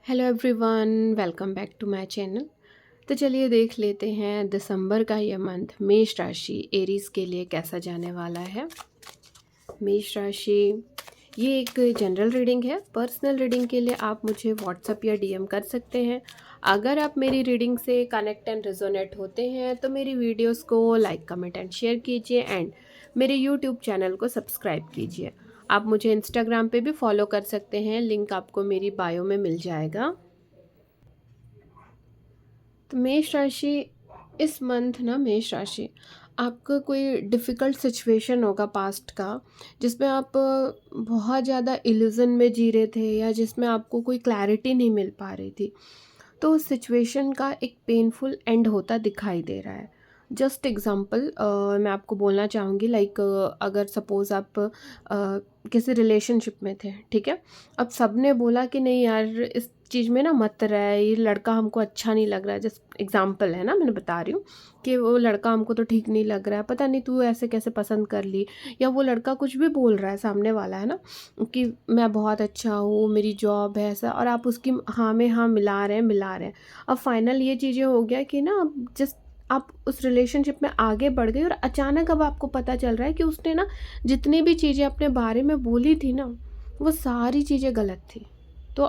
Hello everyone, welcome back to my channel. तो चलिए देख लेते हैं दिसंबर का ये मंथ मेष राशि एरीज के लिए कैसा जाने वाला है। मेष राशि, ये एक जनरल रीडिंग है। पर्सनल रीडिंग के लिए आप मुझे व्हाट्सअप या डीएम कर सकते हैं। अगर आप मेरी रीडिंग से कनेक्ट एंड रेजोनेट होते हैं तो मेरी वीडियोस को लाइक कमेंट एंड शेयर कीजिए एंड मेरे यूट्यूब चैनल को सब्सक्राइब कीजिए। आप मुझे इंस्टाग्राम पे भी फॉलो कर सकते हैं, लिंक आपको मेरी बायो में मिल जाएगा। तो मेष राशि, इस मंथ ना मेष राशि आपका कोई डिफ़िकल्ट सिचुएशन होगा पास्ट का, जिसमें आप बहुत ज़्यादा इल्यूज़न में जी रहे थे या जिसमें आपको कोई क्लैरिटी नहीं मिल पा रही थी। तो उस सिचुएशन का एक पेनफुल एंड होता दिखाई दे रहा है। जस्ट एग्जांपल मैं आपको बोलना चाहूँगी, लाइक अगर सपोज़ आप किसी रिलेशनशिप में थे, ठीक है। अब सबने बोला कि नहीं यार, इस चीज़ में ना मत रह, ये लड़का हमको अच्छा नहीं लग रहा है। जस्ट एग्जांपल है ना, मैंने बता रही हूँ कि वो लड़का हमको तो ठीक नहीं लग रहा है, पता नहीं तू ऐसे कैसे पसंद कर ली। या वो लड़का कुछ भी बोल रहा है, सामने वाला है ना, कि मैं बहुत अच्छा हूँ, मेरी जॉब है ऐसा, और आप उसकी हाँ में हाँ मिला रहे हैं। अब फाइनल ये चीज़ें हो गया कि ना, जस्ट आप उस रिलेशनशिप में आगे बढ़ गए और अचानक अब आपको पता चल रहा है कि उसने ना जितनी भी चीज़ें अपने बारे में बोली थी ना, वो सारी चीज़ें गलत थी। तो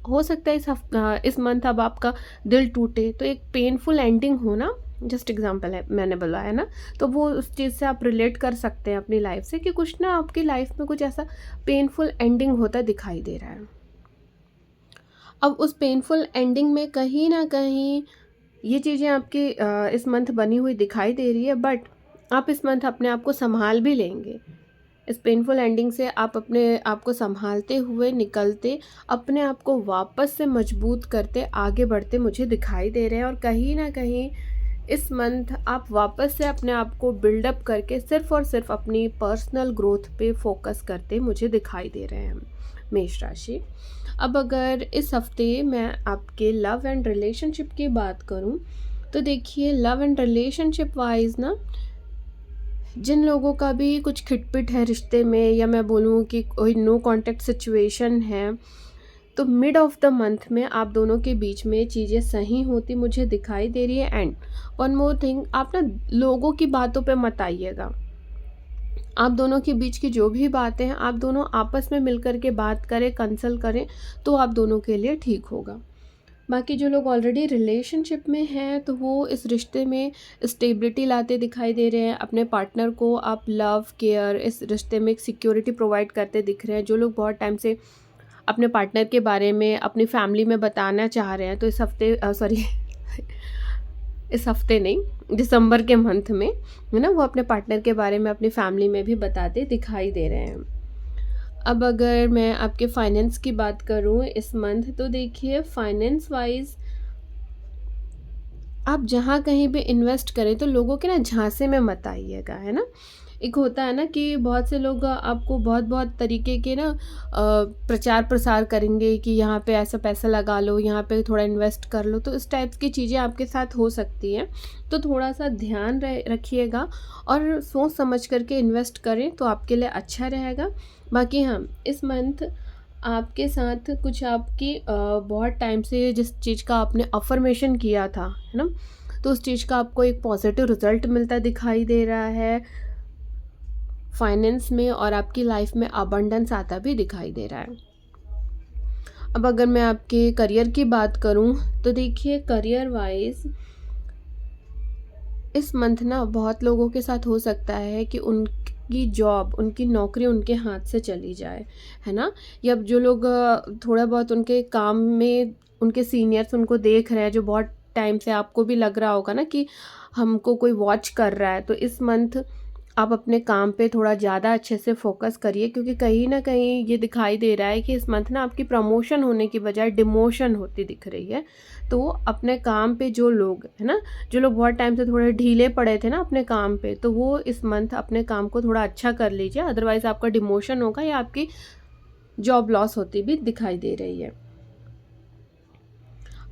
हो सकता है इस मंथ अब आपका दिल टूटे, तो एक पेनफुल एंडिंग हो ना। जस्ट एग्जांपल है, मैंने बोला है ना। तो वो उस चीज़ से आप रिलेट कर सकते हैं अपनी लाइफ से कि कुछ ना आपकी लाइफ में कुछ ऐसा पेनफुल एंडिंग होता दिखाई दे रहा है। अब उस पेनफुल एंडिंग में कहीं ना कहीं ये चीज़ें आपकी इस मंथ बनी हुई दिखाई दे रही है, बट आप इस मंथ अपने आप को संभाल भी लेंगे। इस पेनफुल एंडिंग से आप अपने आप को संभालते हुए निकलते, अपने आप को वापस से मजबूत करते आगे बढ़ते मुझे दिखाई दे रहे हैं। और कहीं ना कहीं इस मंथ आप वापस से अपने आप को बिल्डअप करके सिर्फ और सिर्फ अपनी पर्सनल ग्रोथ पे फोकस करते मुझे दिखाई दे रहे हैं मेष राशि। अब अगर इस हफ्ते मैं आपके लव एंड रिलेशनशिप की बात करूं, तो देखिए लव एंड रिलेशनशिप वाइज ना, जिन लोगों का भी कुछ खिटपिट है रिश्ते में, या मैं बोलूँ कि कोई नो कांटेक्ट सिचुएशन है, तो मिड ऑफ द मंथ में आप दोनों के बीच में चीज़ें सही होती मुझे दिखाई दे रही है। एंड वन मोर थिंग, आप ना लोगों की बातों पे मत आइएगा। आप दोनों के बीच की जो भी बातें हैं, आप दोनों आपस में मिलकर के बात करें, कंसल्ट करें, तो आप दोनों के लिए ठीक होगा। बाकी जो लोग ऑलरेडी रिलेशनशिप में हैं, तो वो इस रिश्ते में स्टेबिलिटी लाते दिखाई दे रहे हैं। अपने पार्टनर को आप लव केयर, इस रिश्ते में एक सिक्योरिटी प्रोवाइड करते दिख रहे हैं। जो लोग बहुत टाइम से अपने पार्टनर के बारे में अपनी फैमिली में बताना चाह रहे हैं, तो इस हफ्ते सॉरी इस हफ्ते नहीं, दिसंबर के मंथ में, है ना, वो अपने पार्टनर के बारे में अपनी फैमिली में भी बताते दिखाई दे रहे हैं। अब अगर मैं आपके फाइनेंस की बात करूं इस मंथ, तो देखिए फाइनेंस वाइज आप जहाँ कहीं भी इन्वेस्ट करें तो लोगों के ना झांसे में मत आइएगा, है ना। एक होता है ना कि बहुत से लोग आपको बहुत बहुत तरीके के ना प्रचार प्रसार करेंगे कि यहाँ पे ऐसा पैसा लगा लो, यहाँ पे थोड़ा इन्वेस्ट कर लो, तो इस टाइप की चीज़ें आपके साथ हो सकती हैं। तो थोड़ा सा ध्यान रखिएगा और सोच समझ करके इन्वेस्ट करें तो आपके लिए अच्छा रहेगा। बाकी हाँ, इस मंथ आपके साथ कुछ आपकी बहुत टाइम से जिस चीज़ का आपने अफर्मेशन किया था, है ना, तो उस चीज़ का आपको एक पॉजिटिव रिजल्ट मिलता दिखाई दे रहा है फाइनेंस में, और आपकी लाइफ में अबंडेंस आता भी दिखाई दे रहा है। अब अगर मैं आपके करियर की बात करूं, तो देखिए करियर वाइज इस मंथ ना बहुत लोगों के साथ हो सकता है कि उनकी जॉब, उनकी नौकरी उनके हाथ से चली जाए, है ना। या जो लोग थोड़ा बहुत उनके काम में उनके सीनियर्स उनको देख रहे हैं, जो बहुत टाइम से आपको भी लग रहा होगा ना कि हमको कोई वॉच कर रहा है, तो इस मंथ आप अपने काम पे थोड़ा ज़्यादा अच्छे से फोकस करिए, क्योंकि कहीं ना कहीं ये दिखाई दे रहा है कि इस मंथ ना आपकी प्रमोशन होने की बजाय डिमोशन होती दिख रही है। तो अपने काम पे जो लोग है ना, जो लोग बहुत टाइम से थोड़े ढीले पड़े थे ना अपने काम पे, तो वो इस मंथ अपने काम को थोड़ा अच्छा कर लीजिए, अदरवाइज आपका डिमोशन होगा या आपकी जॉब लॉस होती भी दिखाई दे रही है।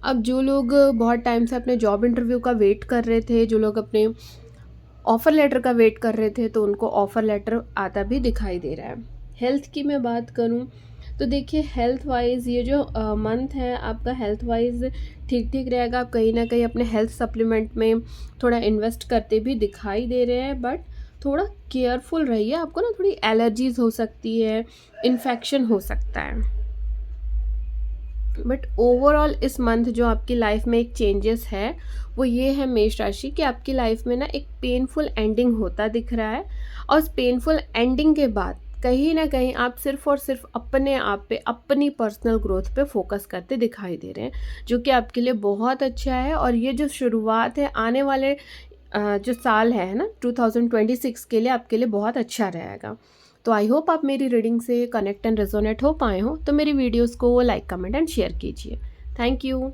अब जो लोग बहुत टाइम से अपने जॉब इंटरव्यू का वेट कर रहे थे, जो लोग अपने ऑफ़र लेटर का वेट कर रहे थे, तो उनको ऑफ़र लेटर आता भी दिखाई दे रहा है। हेल्थ की मैं बात करूं, तो देखिए हेल्थ वाइज़ ये जो मंथ है आपका हेल्थ वाइज़ ठीक-ठीक रहेगा। आप कहीं न कहीं अपने हेल्थ सप्लीमेंट में थोड़ा इन्वेस्ट करते भी दिखाई दे रहे हैं, बट थोड़ा केयरफुल रहिए। आपको ना थोड़ी एलर्जीज़ हो सकती है, इन्फेक्शन हो सकता है। बट ओवरऑल इस मंथ जो आपकी लाइफ में एक चेंजेस है वो ये है मेष राशि कि आपकी लाइफ में ना एक पेनफुल एंडिंग होता दिख रहा है, और उस पेनफुल एंडिंग के बाद कहीं ना कहीं आप सिर्फ और सिर्फ अपने आप पे, अपनी पर्सनल ग्रोथ पे फोकस करते दिखाई दे रहे हैं, जो कि आपके लिए बहुत अच्छा है। और ये जो शुरुआत है आने वाले जो साल है ना 2026 के लिए आपके लिए बहुत अच्छा रहेगा। तो आई होप आप मेरी रीडिंग से कनेक्ट एंड रेजोनेट हो पाए हो। तो मेरी वीडियोस को लाइक कमेंट एंड शेयर कीजिए। Thank you.